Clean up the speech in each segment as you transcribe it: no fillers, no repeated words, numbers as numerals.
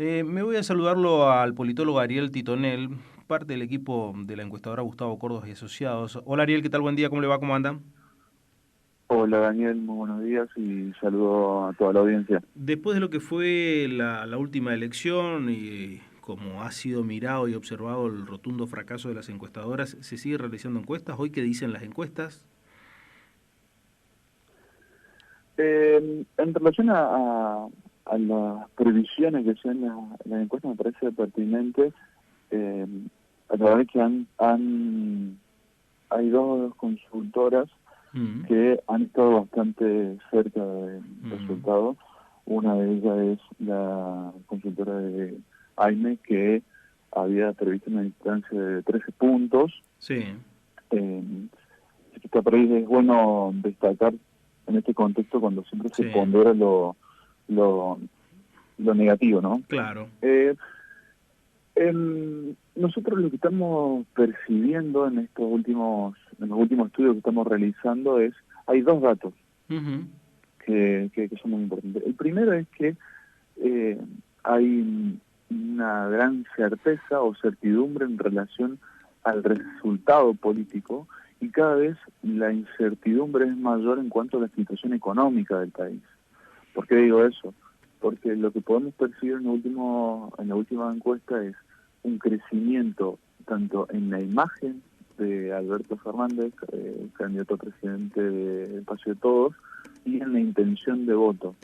Me voy a saludarlo al politólogo Ariel Titonel, parte del equipo de la encuestadora Gustavo Córdoba y Asociados. Hola Ariel, ¿qué tal? Buen día, ¿cómo le va? ¿Cómo anda? Hola Daniel, muy buenos días y saludo a toda la audiencia. Después de lo que fue la última elección y como ha sido mirado y observado el rotundo fracaso de las encuestadoras, ¿se sigue realizando encuestas? ¿Hoy qué dicen las encuestas? En relación a las previsiones que hacen las encuestas, me parece pertinente. Eh, a la vez que hay dos consultoras Mm, que han estado bastante cerca del mm, resultado. Una de ellas es la consultora de AIME, que había previsto una distancia de 13 puntos. sí, Eh, Está por ahí es bueno destacar en este contexto cuando siempre se sí, pondera lo, lo negativo, ¿no? claro. Eh, Nosotros lo que estamos percibiendo en los últimos estudios que estamos realizando hay dos datos Ujú, que son muy importantes. El primero es que eh, hay una gran certeza o certidumbre en relación al resultado político, y cada vez la incertidumbre es mayor en cuanto a la situación económica del país. ¿Por qué digo eso? Porque lo que podemos percibir en la última encuesta es un crecimiento tanto en la imagen de Alberto Fernández, candidato a presidente del Espacio de Todos, y en la intención de voto.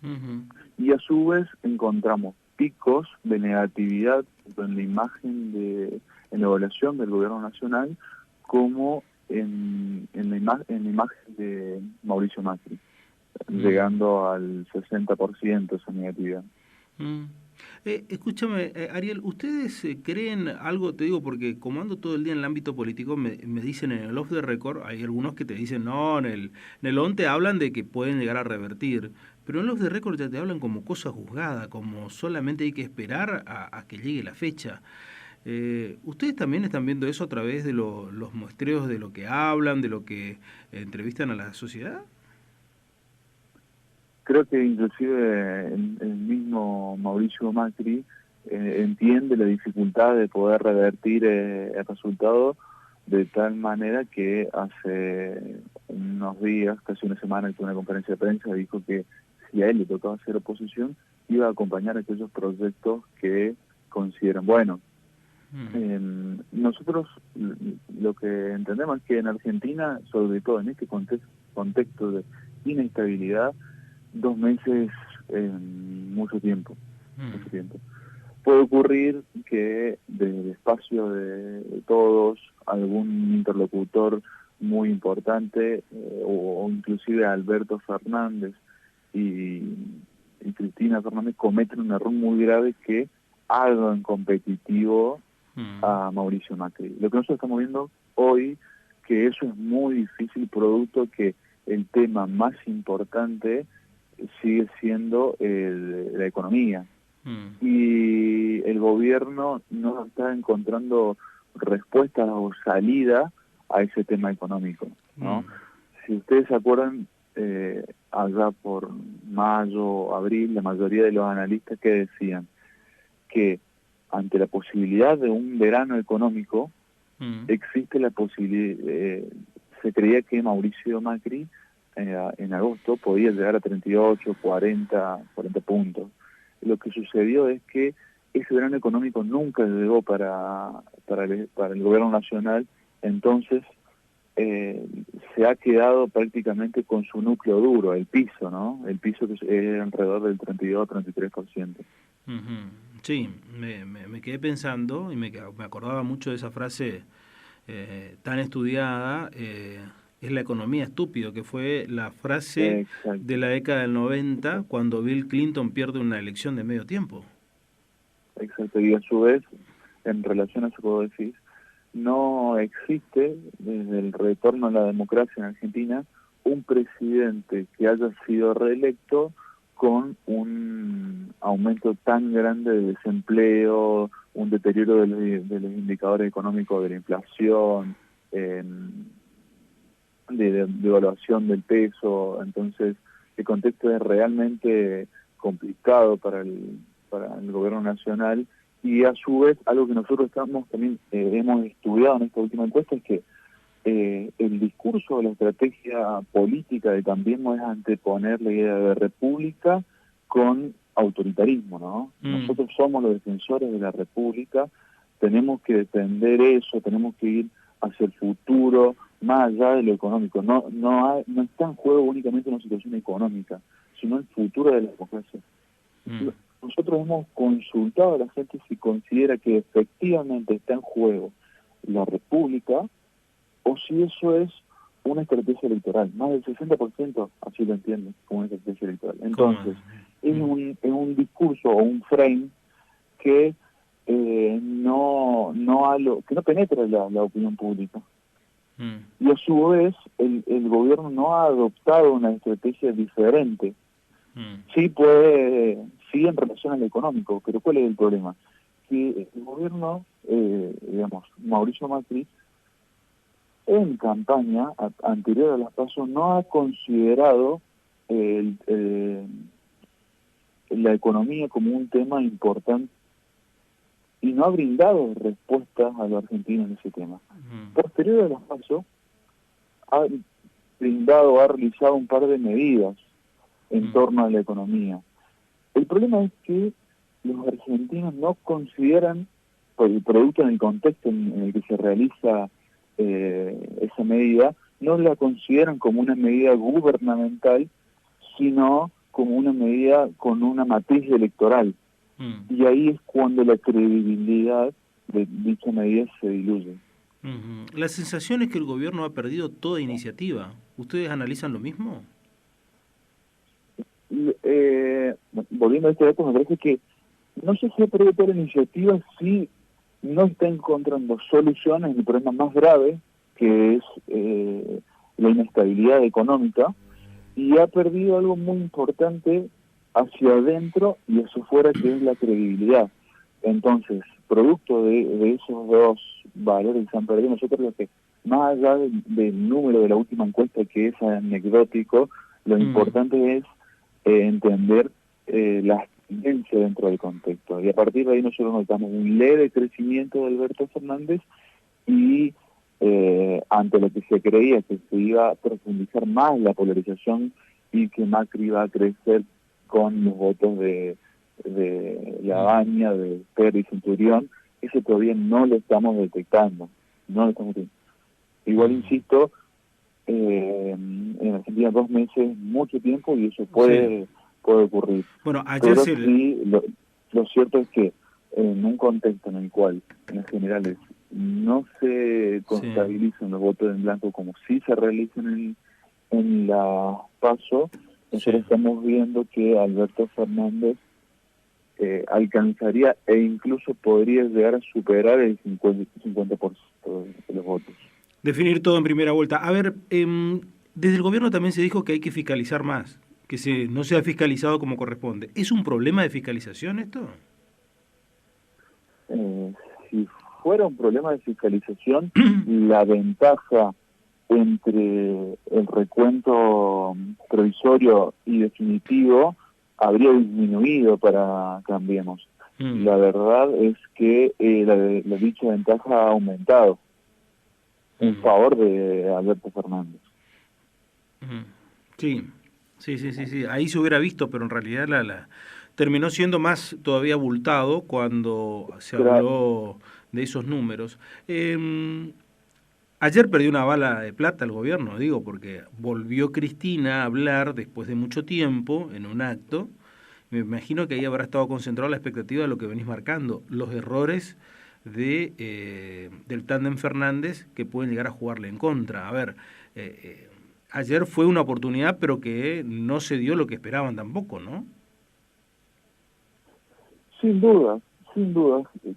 ujú, Y a su vez encontramos picos de negatividad tanto en la en la evaluación del gobierno nacional, como en la imagen de Mauricio Macri, mm. llegando al 60% esa negatividad. Mm. Escúchame, Ariel, ¿ustedes creen algo? Te digo, porque como ando todo el día en el ámbito político, me dicen en el off the record, hay algunos que te dicen, no, en el on te hablan de que pueden llegar a revertir, pero en el off the record ya te hablan como cosa juzgada, como solamente hay que esperar a que llegue la fecha. ¿Ustedes también están viendo eso a través de los muestreos de lo que hablan, de lo que entrevistan a la sociedad? Creo que inclusive el mismo Mauricio Macri entiende la dificultad de poder revertir el resultado, de tal manera que hace unos días, casi una semana, en una conferencia de prensa, dijo que si a él le tocaba hacer oposición, iba a acompañar aquellos proyectos que consideran buenos. Mm, Nosotros lo que entendemos es que en Argentina, sobre todo en este contexto de inestabilidad, 2 meses en mucho mm, tiempo. Puede ocurrir que desde el espacio de todos, algún interlocutor muy importante, o inclusive Alberto Fernández y, y Cristina Fernández, cometen un error muy grave que hagan competitivo mm, a Mauricio Macri. Lo que nosotros estamos viendo hoy, que eso es muy difícil, producto que el tema más importante sigue siendo la economía. mm, Y el gobierno no está encontrando respuestas o salida a ese tema económico, ¿no? mm, Si ustedes se acuerdan, allá por mayo, abril, la mayoría de los analistas que decían que ante la posibilidad de un verano económico, mm. existe la posibilidad, se creía que Mauricio Macri en agosto podía llegar a 38, 40 puntos. Lo que sucedió es que ese verano económico nunca llegó para el gobierno nacional. Entonces eh, se ha quedado prácticamente con su núcleo duro, el piso, ¿no? El piso que es alrededor del 32-33%. Ujú. Sí, me quedé pensando y me acordaba mucho de esa frase tan estudiada, es la economía estúpido, que fue la frase de Exacto, la década del 90 exacto, cuando Bill Clinton pierde una elección de medio tiempo. exacto. Y a su vez, en relación a eso que vos decís, no existe, desde el retorno a la democracia en Argentina, un presidente que haya sido reelecto con un aumento tan grande de desempleo, un deterioro de los indicadores económicos de la inflación, de evaluación del peso. Entonces el contexto es realmente complicado para el gobierno nacional, y a su vez algo que nosotros estamos también hemos estudiado en esta última encuesta es que el discurso de la estrategia política de Cambiemos es anteponer la idea de república con autoritarismo, ¿no? Nosotros somos los defensores de la república, tenemos que defender eso, tenemos que ir hacia el futuro, más allá de lo económico. No está en juego únicamente una situación económica, sino el futuro de la democracia. Nosotros hemos consultado a la gente si considera que efectivamente está en juego la república o si eso es una estrategia electoral. Más del 60% así lo entiende como una estrategia electoral. Entonces, es un discurso o un frame que que no penetra la opinión pública. Y a su vez, el gobierno no ha adoptado una estrategia diferente. Sí en relación al económico, pero ¿cuál es el problema? Que el gobierno, digamos, Mauricio Macri, en campaña anterior a las PASO no ha considerado la economía como un tema importante y no ha brindado respuestas a los argentinos en ese tema. Posterior a las PASO, ha realizado un par de medidas en torno a la economía. El problema es que los argentinos no consideran, por el producto en el contexto en el que se realiza esa medida, no la consideran como una medida gubernamental, sino como una medida con una matriz electoral. Y ahí es cuando la credibilidad de dicha medida se diluye. La sensación es que el gobierno ha perdido toda iniciativa. ¿Ustedes analizan lo mismo? Volviendo a este dato, me parece que no sé si ha perdido toda la iniciativa, si no está encontrando soluciones al problema más grave, que es la inestabilidad económica, y ha perdido algo muy importante hacia adentro y hacia afuera, que es la credibilidad. Entonces, producto de esos dos valores que se han perdido, nosotros lo que, más allá del número de la última encuesta, que es anecdótico, lo importante es entender las tendencias dentro del contexto. Y a partir de ahí nosotros notamos un leve crecimiento de Alberto Fernández y ante lo que se creía que se iba a profundizar más la polarización y que Macri iba a crecer con los votos de Labaña, de Pérez y Centurión, eso todavía no lo estamos detectando. Igual, insisto, en Argentina 2 meses, mucho tiempo, y eso puede ocurrir. Bueno, ayer sí, lo cierto es que en un contexto en el cual, en las generales, no se contabilizan los votos en blanco como sí se realizan en la PASO, nosotros estamos viendo que Alberto Fernández alcanzaría e incluso podría llegar a superar el 50% de los votos. Definir todo en primera vuelta. A ver, desde el gobierno también se dijo que hay que fiscalizar más, que no se ha fiscalizado como corresponde. ¿Es un problema de fiscalización esto? Si fuera un problema de fiscalización, la ventaja entre el recuento provisorio y definitivo habría disminuido para Cambiemos. La verdad es que la dicha ventaja ha aumentado en favor de Alberto Fernández. Sí. Ahí se hubiera visto, pero en realidad la terminó siendo más todavía abultado cuando se habló de esos números. Ayer perdió una bala de plata el gobierno, digo, porque volvió Cristina a hablar después de mucho tiempo en un acto. Me imagino que ahí habrá estado concentrada la expectativa de lo que venís marcando, los errores del tándem Fernández que pueden llegar a jugarle en contra. A ver, ayer fue una oportunidad, pero que no se dio lo que esperaban tampoco, ¿no? Sin duda.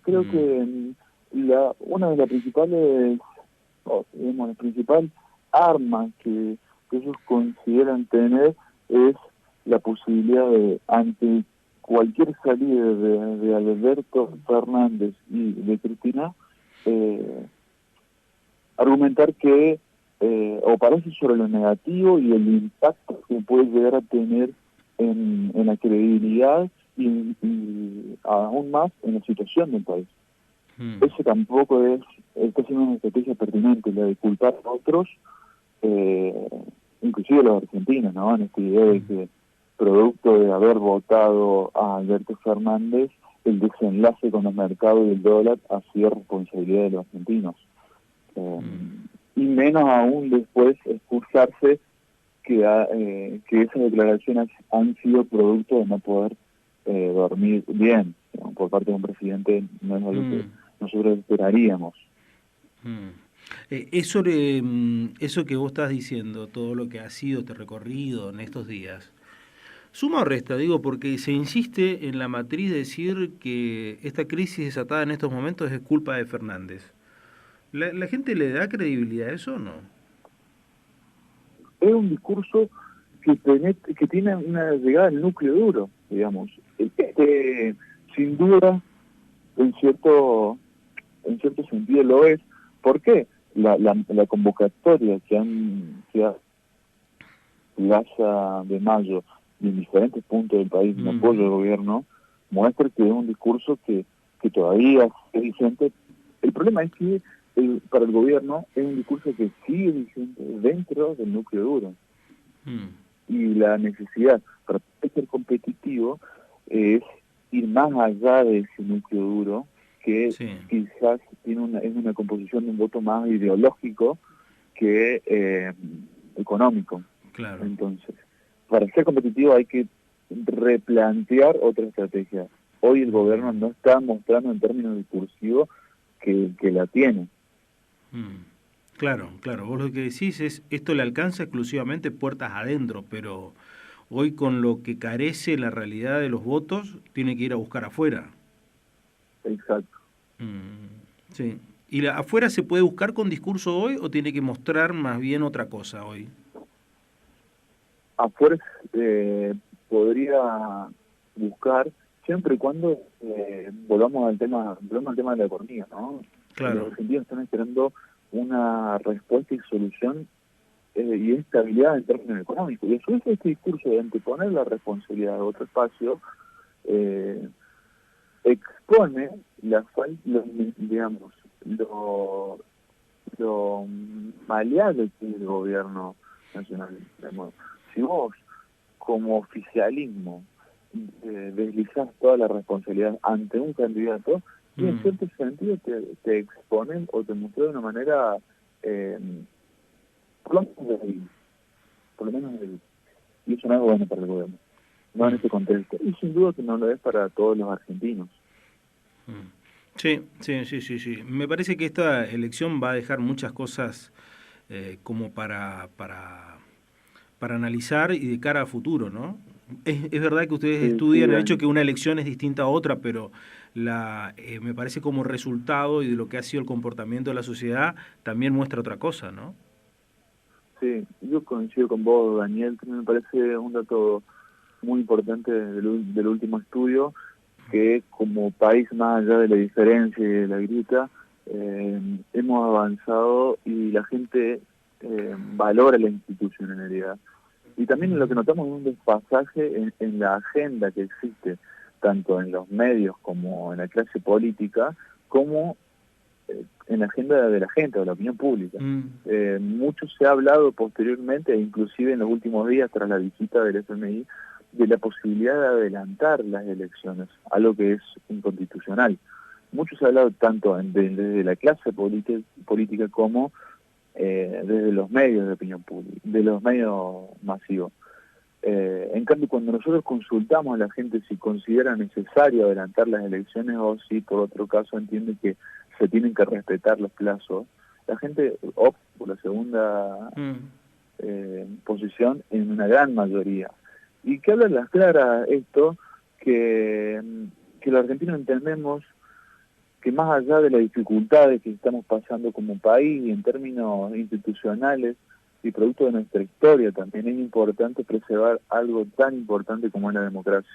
Creo que una de las principales, la principal arma que ellos consideran tener es la posibilidad de, ante cualquier salida de Alberto Fernández y de Cristina, argumentar que o parece sobre lo negativo y el impacto que puede llegar a tener en la credibilidad y aún más en la situación del país. Mm. Eso tampoco está siendo una estrategia pertinente, la de culpar a otros, inclusive los argentinos, ¿no? En esta idea de que producto de haber votado a Alberto Fernández, el desenlace con los mercados y el dólar ha sido responsabilidad de los argentinos. Y menos aún después excusarse que esas declaraciones han sido producto de no poder dormir bien, ¿no? Por parte de un presidente no es algo que nosotros esperaríamos. Eso que vos estás diciendo, todo lo que ha sido este recorrido en estos días, suma o resta, digo, porque se insiste en la matriz de decir que esta crisis desatada en estos momentos es culpa de Fernández. ¿La gente le da credibilidad a eso o no? Es un discurso que tiene una llegada al núcleo duro, digamos. Sin duda, en cierto sentido lo es. ¿Por qué? La convocatoria que ha Plaza de Mayo y en diferentes puntos del país en apoyo al gobierno muestra que es un discurso que todavía es vigente. El problema es que para el gobierno es un discurso que sigue vigente dentro del núcleo duro. Y la necesidad para ser competitivo es ir más allá de ese núcleo duro, que quizás es una composición de un voto más ideológico que económico. Claro. Entonces, para ser competitivo hay que replantear otra estrategia. Hoy el gobierno no está mostrando en términos discursivos que la tiene. Claro, claro. Vos lo que decís es, esto le alcanza exclusivamente puertas adentro, pero hoy con lo que carece la realidad de los votos, tiene que ir a buscar afuera. Exacto. Sí. ¿Y afuera se puede buscar con discurso hoy o tiene que mostrar más bien otra cosa hoy? Afuera podría buscar siempre y cuando volvamos al tema de la economía, ¿no? Claro. Los argentinos están esperando una respuesta y solución y estabilidad en términos económicos. Y a su vez este discurso de anteponer la responsabilidad de otro espacio expone lo maleable que es el gobierno nacional. Si vos, como oficialismo, deslizás toda la responsabilidad ante un candidato, y en cierto sentido te exponen o te muestran de una manera, por lo menos débil. Y eso no es bueno para el gobierno, no en este contexto. Y sin duda que no lo es para todos los argentinos. Sí. Me parece que esta elección va a dejar muchas cosas como para analizar y de cara a futuro, ¿no? Es verdad que ustedes estudian el hecho que una elección es distinta a otra, pero me parece como resultado y de lo que ha sido el comportamiento de la sociedad también muestra otra cosa, ¿no? Sí, yo coincido con vos, Daniel, que me parece un dato muy importante del último estudio, que como país, más allá de la diferencia y de la grieta, hemos avanzado y la gente valora la institucionalidad. Y también lo que notamos es un desfasaje en la agenda que existe, tanto en los medios como en la clase política, como en la agenda de la gente, de la opinión pública. Mucho se ha hablado posteriormente, e inclusive en los últimos días, tras la visita del FMI, de la posibilidad de adelantar las elecciones, algo que es inconstitucional. Mucho se ha hablado tanto desde la clase política como desde los medios de opinión pública, de los medios masivos. En cambio, cuando nosotros consultamos a la gente si considera necesario adelantar las elecciones o si por otro caso entiende que se tienen que respetar los plazos, la gente opta por la segunda posición en una gran mayoría. Y que habla las claras esto, que los argentinos entendemos que más allá de las dificultades que estamos pasando como país y en términos institucionales y producto de nuestra historia, también es importante preservar algo tan importante como es la democracia.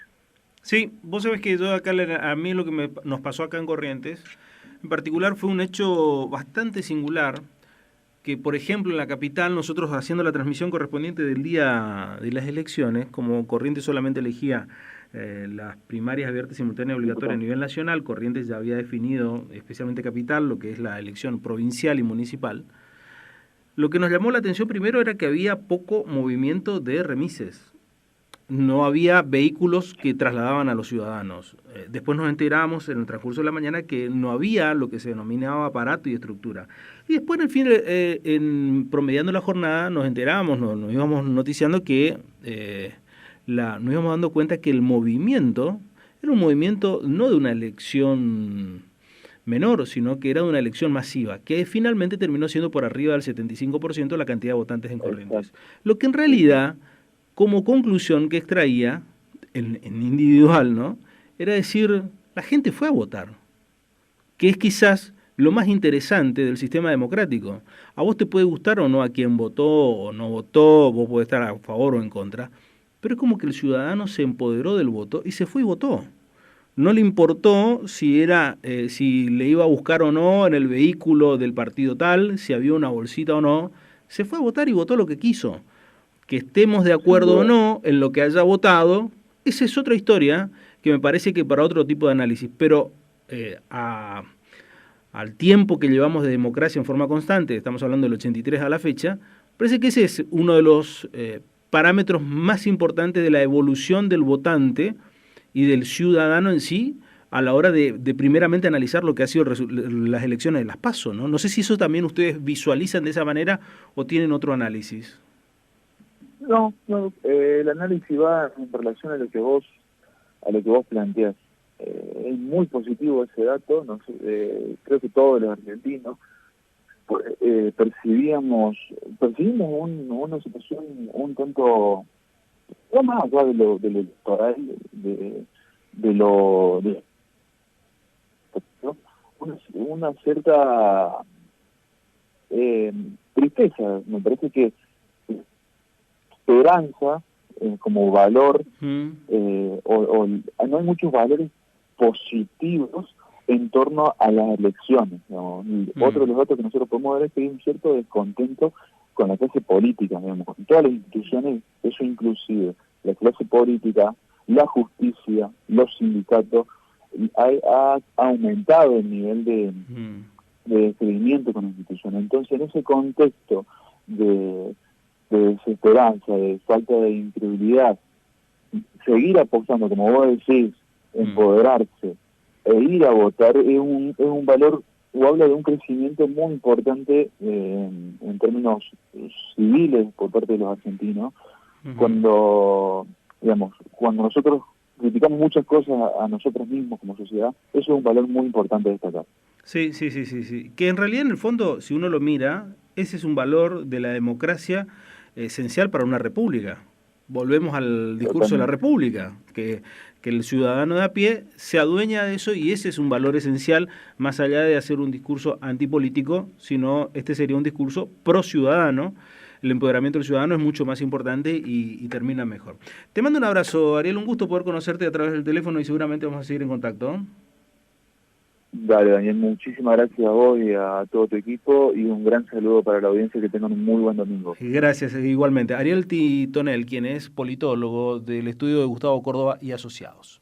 Sí, vos sabés que yo acá, a mí lo que nos pasó acá en Corrientes, en particular fue un hecho bastante singular, que por ejemplo en la capital nosotros haciendo la transmisión correspondiente del día de las elecciones, como Corrientes solamente elegía las primarias abiertas, simultáneas y obligatorias a nivel nacional. Corrientes ya había definido, especialmente Capital, lo que es la elección provincial y municipal. Lo que nos llamó la atención primero era que había poco movimiento de remises. No había vehículos que trasladaban a los ciudadanos. Después nos enteramos en el transcurso de la mañana que no había lo que se denominaba aparato y estructura. Y después, en fin, promediando la jornada, nos enteramos, nos íbamos noticiando que nos íbamos dando cuenta que el movimiento era un movimiento no de una elección menor, sino que era de una elección masiva, que finalmente terminó siendo por arriba del 75% la cantidad de votantes en Corrientes. Lo que en realidad, como conclusión que extraía, en individual, ¿no?, era decir, la gente fue a votar, que es quizás lo más interesante del sistema democrático. A vos te puede gustar o no a quien votó o no votó, vos podés estar a favor o en contra, pero es como que el ciudadano se empoderó del voto y se fue y votó. No le importó si si le iba a buscar o no en el vehículo del partido tal, si había una bolsita o no, se fue a votar y votó lo que quiso. Que estemos de acuerdo o no en lo que haya votado, esa es otra historia que me parece que para otro tipo de análisis, pero al tiempo que llevamos de democracia en forma constante, estamos hablando del 83 a la fecha, parece que ese es uno de los parámetros más importantes de la evolución del votante y del ciudadano en sí a la hora de primeramente analizar lo que ha sido las elecciones de las PASO, ¿no? No sé si eso también ustedes visualizan de esa manera o tienen otro análisis. No, el análisis va en relación a lo que vos planteás. Es muy positivo ese dato. Creo que todos los argentinos percibimos una situación un tanto, no más allá de lo electoral, ¿no?, una cierta tristeza. Me parece que esperanza como valor, no hay muchos valores positivos en torno a las elecciones, ¿no? Otro de los datos que nosotros podemos ver es que hay un cierto descontento con la clase política, digamos, con todas las instituciones, eso inclusive la clase política, la justicia, los sindicatos, ha aumentado el nivel de descreimiento con las instituciones. Entonces, en ese contexto de desesperanza, de falta de incredulidad, seguir apostando, como vos decís, empoderarse e ir a votar es un valor, o habla de un crecimiento muy importante en términos civiles por parte de los argentinos. Cuando nosotros criticamos muchas cosas a nosotros mismos como sociedad, eso es un valor muy importante de destacar. Sí. Que en realidad, en el fondo, si uno lo mira, ese es un valor de la democracia esencial para una república. Volvemos al discurso de la república, que el ciudadano de a pie se adueña de eso, y ese es un valor esencial, más allá de hacer un discurso antipolítico, sino este sería un discurso pro ciudadano. El empoderamiento del ciudadano es mucho más importante y termina mejor. Te mando un abrazo, Ariel, un gusto poder conocerte a través del teléfono y seguramente vamos a seguir en contacto. Dale, Daniel, muchísimas gracias a vos y a todo tu equipo, y un gran saludo para la audiencia, que tengan un muy buen domingo. Gracias, igualmente. Ariel Titonel, quien es politólogo del estudio de Gustavo Córdoba y Asociados.